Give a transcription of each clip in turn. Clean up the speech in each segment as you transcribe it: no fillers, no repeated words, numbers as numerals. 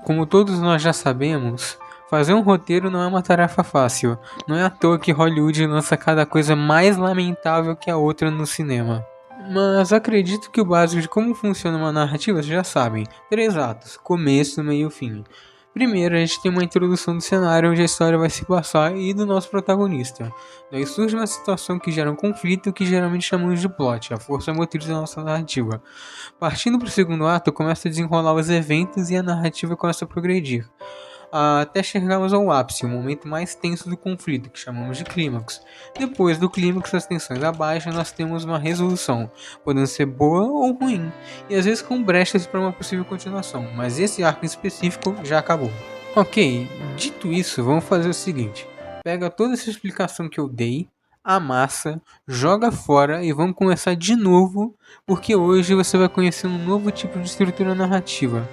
Como todos nós já sabemos, fazer um roteiro não é uma tarefa fácil. Não é à toa que Hollywood lança cada coisa mais lamentável que a outra no cinema. Mas acredito que o básico de como funciona uma narrativa vocês já sabem. 3 atos, começo, meio e fim. Primeiro, a gente tem uma introdução do cenário onde a história vai se passar e do nosso protagonista. Daí surge uma situação que gera um conflito que geralmente chamamos de plot, a força motriz da nossa narrativa. Partindo para o segundo ato, começa a desenrolar os eventos e a narrativa começa a progredir, até chegarmos ao ápice, o momento mais tenso do conflito, que chamamos de clímax. Depois do clímax, as tensões abaixam, nós temos uma resolução, podendo ser boa ou ruim, e às vezes com brechas para uma possível continuação, mas esse arco em específico já acabou. Ok, dito isso, vamos fazer o seguinte: pega toda essa explicação que eu dei, amassa, joga fora e vamos começar de novo, porque hoje você vai conhecer um novo tipo de estrutura narrativa.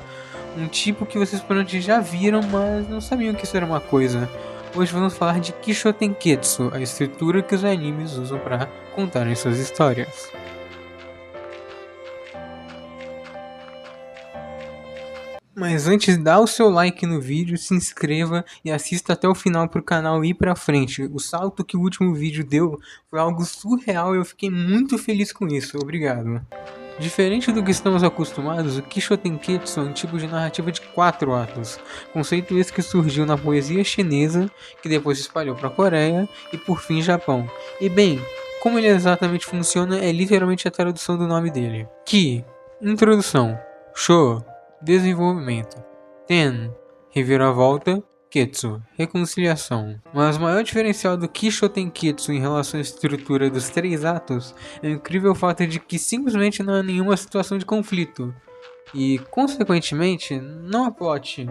Um tipo que vocês provavelmente já viram, mas não sabiam que isso era uma coisa. Hoje vamos falar de Kishotenketsu, a estrutura que os animes usam para contarem suas histórias. Mas antes, dá o seu like no vídeo, se inscreva e assista até o final para o canal ir para frente. O salto que o último vídeo deu foi algo surreal e eu fiquei muito feliz com isso. Obrigado. Diferente do que estamos acostumados, o Kishotenketsu é um tipo de narrativa de 4 atos, conceito esse que surgiu na poesia chinesa, que depois se espalhou para a Coreia e por fim Japão. E bem, como ele exatamente funciona é literalmente a tradução do nome dele. Ki, introdução. Sho, desenvolvimento. Ten, reviravolta. Ketsu, reconciliação. Mas o maior diferencial do Kishotenketsu em relação à estrutura dos 3 atos é o incrível fato de que simplesmente não há nenhuma situação de conflito. E, consequentemente, não há plot.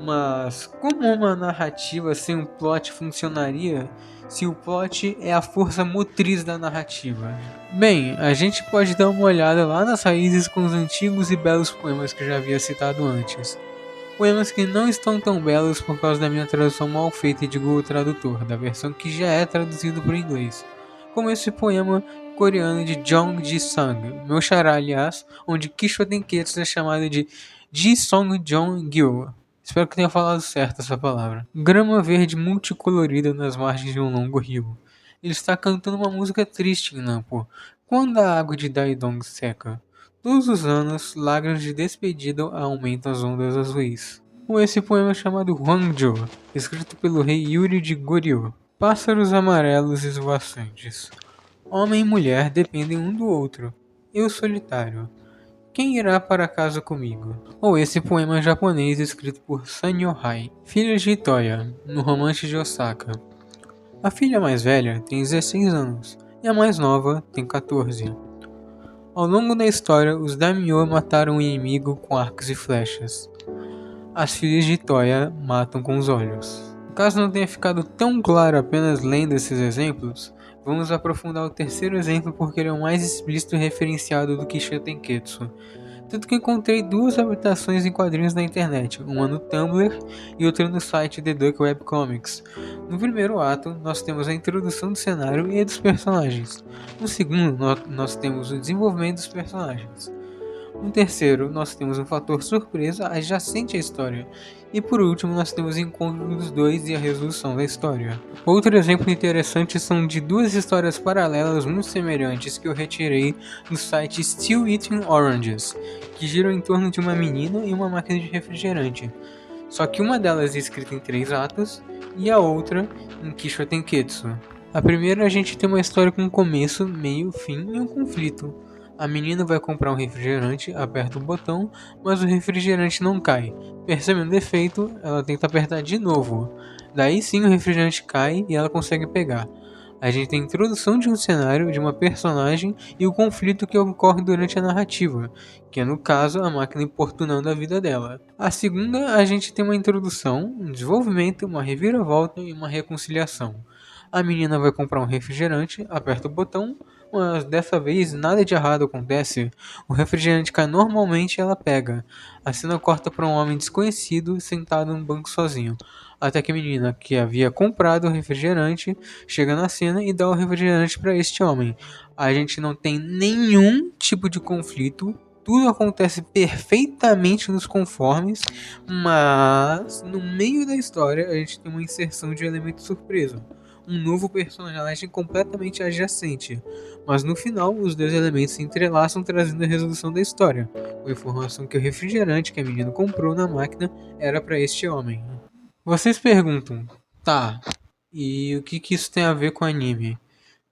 Mas como uma narrativa sem um plot funcionaria se o plot é a força motriz da narrativa? Bem, a gente pode dar uma olhada lá nas raízes com os antigos e belos poemas que eu já havia citado antes. Poemas que não estão tão belos por causa da minha tradução mal feita de Google Tradutor, da versão que já é traduzido para o inglês. Como esse poema coreano de Jong Ji-sung, meu xará aliás, onde Kishotenketsu é chamado de Ji-song-jong-gil. Espero que tenha falado certo essa palavra. Grama verde multicolorida nas margens de um longo rio. Ele está cantando uma música triste em Nampo, quando a água de Daidong seca. Todos os anos, lágrimas de despedida aumentam as ondas azuis. Com esse poema chamado Hwangjo, escrito pelo rei Yuri de Goryeo. Pássaros amarelos esvoaçantes. Homem e mulher dependem um do outro. Eu solitário. Quem irá para casa comigo? Ou esse poema japonês escrito por Sanyo Hai. Filha de Itoya, no romance de Osaka. A filha mais velha tem 16 anos e a mais nova tem 14. Ao longo da história, os daimyo mataram o inimigo com arcos e flechas. As filhas de Toya matam com os olhos. Caso não tenha ficado tão claro apenas lendo esses exemplos, vamos aprofundar o terceiro exemplo porque ele é o mais explícito e referenciado do Kishotenketsu. Tanto que encontrei 2 adaptações em quadrinhos na internet, uma no Tumblr e outra no site The Duck Webcomics. No primeiro ato, nós temos a introdução do cenário e dos personagens. No segundo, nós temos o desenvolvimento dos personagens. No terceiro, nós temos um fator surpresa adjacente à história. E por último, nós temos o encontro dos dois e a resolução da história. Outro exemplo interessante são de 2 histórias paralelas muito semelhantes que eu retirei do site Still Eating Oranges, que giram em torno de uma menina e uma máquina de refrigerante. Só que uma delas é escrita em 3 atos e a outra em Kishotenketsu. A primeira a gente tem uma história com um começo, meio, fim e um conflito. A menina vai comprar um refrigerante, aperta o botão, mas o refrigerante não cai. Percebendo o defeito, ela tenta apertar de novo. Daí sim o refrigerante cai e ela consegue pegar. A gente tem a introdução de um cenário, de uma personagem e o conflito que ocorre durante a narrativa, que é no caso a máquina importunando a vida dela. A segunda, a gente tem uma introdução, um desenvolvimento, uma reviravolta e uma reconciliação. A menina vai comprar um refrigerante, aperta o botão, mas dessa vez nada de errado acontece. O refrigerante cai normalmente e ela pega. A cena corta para um homem desconhecido sentado num banco sozinho. Até que a menina que havia comprado o refrigerante chega na cena e dá o refrigerante para este homem. A gente não tem nenhum tipo de conflito, tudo acontece perfeitamente nos conformes, mas no meio da história a gente tem uma inserção de elemento surpresa. Um novo personagem completamente adjacente, mas no final os dois elementos se entrelaçam trazendo a resolução da história, com a informação que o refrigerante que a menina comprou na máquina era para este homem. Vocês perguntam, tá, e o que isso tem a ver com anime?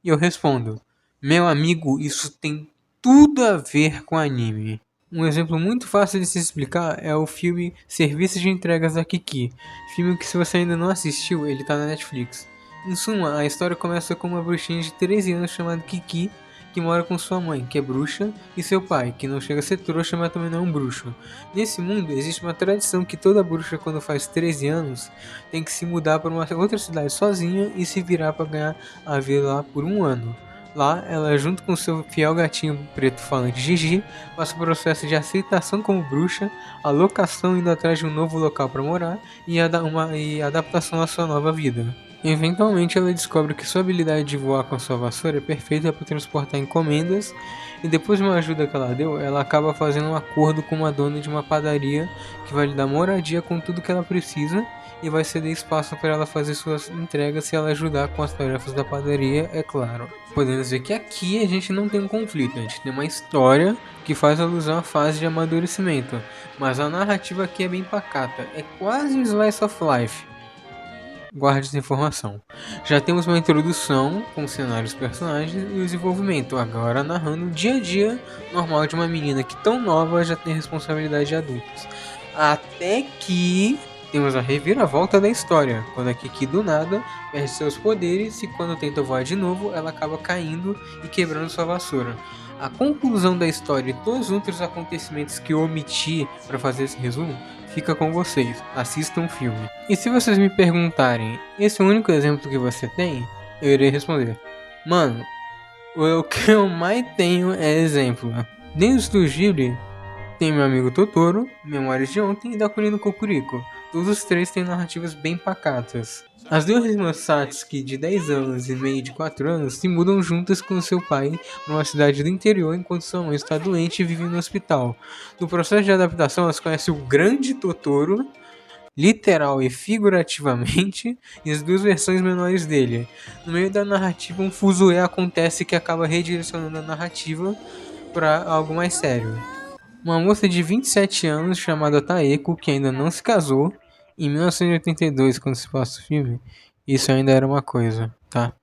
E eu respondo, meu amigo, isso tem tudo a ver com anime. Um exemplo muito fácil de se explicar é o filme Serviço de Entregas da Kiki. Filme que, se você ainda não assistiu, ele tá na Netflix. Em suma, a história começa com uma bruxinha de 13 anos chamada Kiki, que mora com sua mãe, que é bruxa, e seu pai, que não chega a ser trouxa, mas também não é um bruxo. Nesse mundo, existe uma tradição que toda bruxa, quando faz 13 anos, tem que se mudar para uma outra cidade sozinha e se virar para ganhar a vida lá por um ano. Lá, ela, junto com seu fiel gatinho preto falante Gigi, passa o processo de aceitação como bruxa, alocação indo atrás de um novo local para morar e adaptação à sua nova vida. Eventualmente, ela descobre que sua habilidade de voar com a sua vassoura é perfeita para transportar encomendas, e depois de uma ajuda que ela deu, ela acaba fazendo um acordo com uma dona de uma padaria que vai lhe dar moradia com tudo que ela precisa e vai ceder espaço para ela fazer suas entregas se ela ajudar com as tarefas da padaria, é claro. Podemos ver que aqui a gente não tem um conflito, a gente tem uma história que faz alusão à fase de amadurecimento, mas a narrativa aqui é bem pacata, é quase um slice of life. Guarde essa informação. Já temos uma introdução com cenários, personagens e o desenvolvimento, agora narrando o dia a dia normal de uma menina que tão nova já tem responsabilidade de adultos. Até que temos a reviravolta da história, quando a Kiki do nada perde seus poderes e quando tenta voar de novo, ela acaba caindo e quebrando sua vassoura. A conclusão da história e todos os outros acontecimentos que eu omiti para fazer esse resumo fica com vocês. Assistam o filme. E se vocês me perguntarem, esse é o único exemplo que você tem? Eu irei responder, mano, o que eu mais tenho é exemplo. Dentro do Ghibli, tem meu amigo Totoro, Memórias de Ontem e da Colina Cocurico. Todos os três têm narrativas bem pacatas. As duas irmãs Satsuki, de 10 anos e meio de 4 anos, se mudam juntas com seu pai para uma cidade do interior enquanto sua mãe está doente e vive no hospital. No processo de adaptação, elas conhecem o grande Totoro, literal e figurativamente, e as duas versões menores dele. No meio da narrativa, um fuzuê acontece que acaba redirecionando a narrativa para algo mais sério. Uma moça de 27 anos chamada Taeko, que ainda não se casou, em 1982, quando se passa o filme, isso ainda era uma coisa, tá?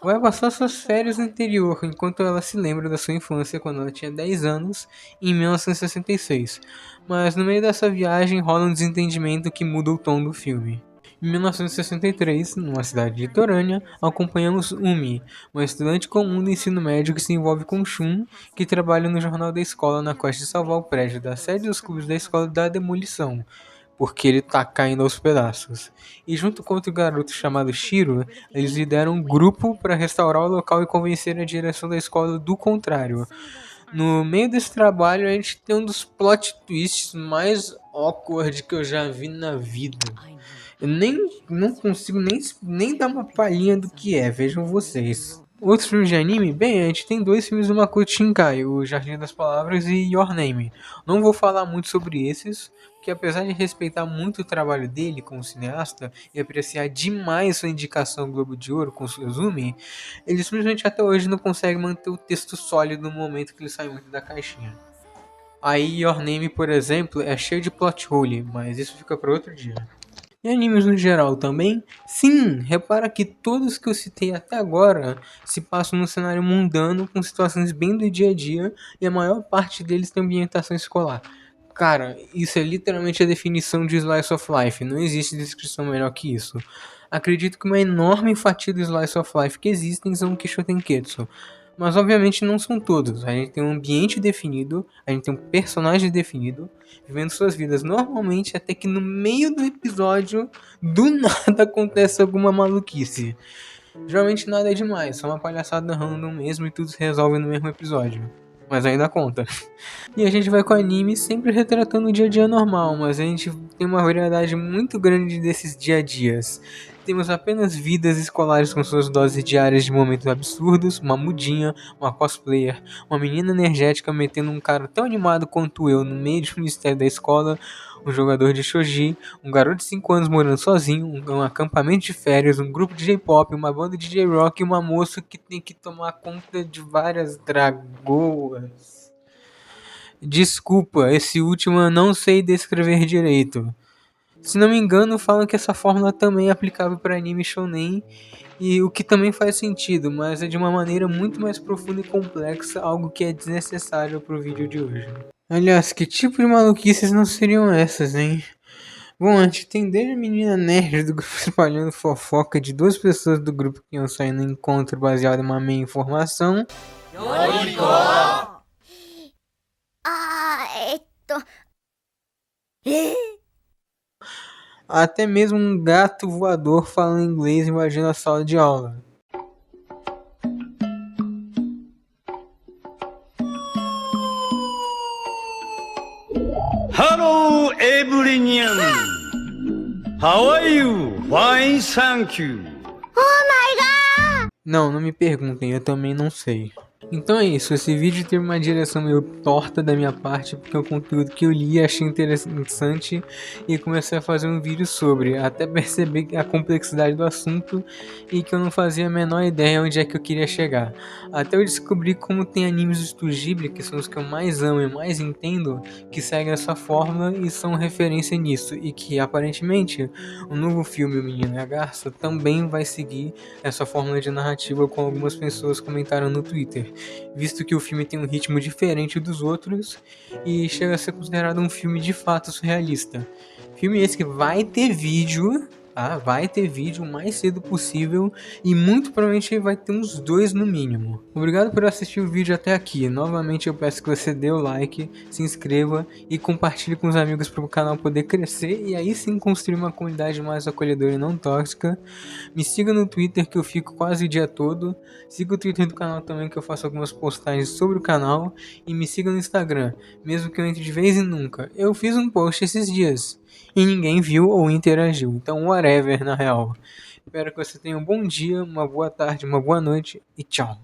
Vai passar suas férias no interior, enquanto ela se lembra da sua infância quando ela tinha 10 anos, em 1966. Mas no meio dessa viagem rola um desentendimento que muda o tom do filme. Em 1963, numa cidade litorânea, acompanhamos Umi, uma estudante comum do ensino médio que se envolve com Shun, que trabalha no jornal da escola na quest de salvar o prédio da sede dos clubes da escola da demolição, porque ele tá caindo aos pedaços. E junto com outro garoto chamado Shiro, eles lideram um grupo para restaurar o local e convencer a direção da escola do contrário. No meio desse trabalho, a gente tem um dos plot twists mais awkward que eu já vi na vida. Eu nem não consigo nem dar uma palhinha do que é, vejam vocês. Outros filmes de anime? Bem, a gente tem dois filmes do Makoto Shinkai, o Jardim das Palavras e Your Name. Não vou falar muito sobre esses, porque apesar de respeitar muito o trabalho dele como cineasta e apreciar demais sua indicação ao Globo de Ouro com Suzumi, ele simplesmente até hoje não consegue manter o texto sólido no momento que ele sai muito da caixinha. Aí Your Name, por exemplo, é cheio de plot hole, mas isso fica para outro dia. E animes no geral também? Sim, repara que todos que eu citei até agora se passam num cenário mundano com situações bem do dia a dia e a maior parte deles tem ambientação escolar. Cara, isso é literalmente a definição de Slice of Life, não existe descrição melhor que isso. Acredito que uma enorme fatia do Slice of Life que existem são Kishotenketsu. Mas obviamente não são todos. A gente tem um ambiente definido, a gente tem um personagem definido, vivendo suas vidas normalmente, até que no meio do episódio, do nada acontece alguma maluquice. Geralmente nada é demais, só uma palhaçada random mesmo e tudo se resolve no mesmo episódio. Mas ainda conta. E a gente vai com anime sempre retratando o dia a dia normal, mas a gente tem uma variedade muito grande desses dia a dias. Temos apenas vidas escolares com suas doses diárias de momentos absurdos, uma mudinha, uma cosplayer, uma menina energética metendo um cara tão animado quanto eu no meio de um mistério da escola, um jogador de shogi, um garoto de 5 anos morando sozinho, um acampamento de férias, um grupo de J-pop, uma banda de J-rock e uma moça que tem que tomar conta de várias dragoas. Desculpa, esse último eu não sei descrever direito. Se não me engano, falam que essa fórmula também é aplicável para anime shounen, e o que também faz sentido, mas é de uma maneira muito mais profunda e complexa, algo que é desnecessário pro vídeo de hoje. Aliás, que tipo de maluquices não seriam essas, hein? Bom, a gente tem desde a menina nerd do grupo espalhando fofoca de duas pessoas do grupo que iam sair no encontro baseado em uma meia informação. Até mesmo um gato voador falando inglês invadindo a sala de aula. Hello, everyone. How are you? Fine, thank you. Não me perguntem, eu também não sei. Então é isso, esse vídeo teve uma direção meio torta da minha parte, porque é um conteúdo que eu li, achei interessante e comecei a fazer um vídeo sobre, até perceber a complexidade do assunto e que eu não fazia a menor ideia onde é que eu queria chegar. Até eu descobri como tem animes do Estúdio Ghibli, que são os que eu mais amo e mais entendo, que seguem essa fórmula e são referência nisso, e que aparentemente o novo filme O Menino e a Garça também vai seguir essa fórmula de narrativa, como algumas pessoas comentaram no Twitter, visto que o filme tem um ritmo diferente dos outros e chega a ser considerado um filme de fato surrealista. Filme esse que vai ter vídeo, tá? Vai ter vídeo o mais cedo possível e muito provavelmente vai ter uns 2 no mínimo. Obrigado por assistir o vídeo até aqui. Novamente eu peço que você dê o like, se inscreva e compartilhe com os amigos para o canal poder crescer e aí sim construir uma comunidade mais acolhedora e não tóxica. Me siga no Twitter que eu fico quase o dia todo. Siga o Twitter do canal também que eu faço algumas postagens sobre o canal. E me siga no Instagram, mesmo que eu entre de vez em nunca. Eu fiz um post esses dias e ninguém viu ou interagiu, então whatever na real. Espero que você tenha um bom dia, uma boa tarde, uma boa noite e tchau.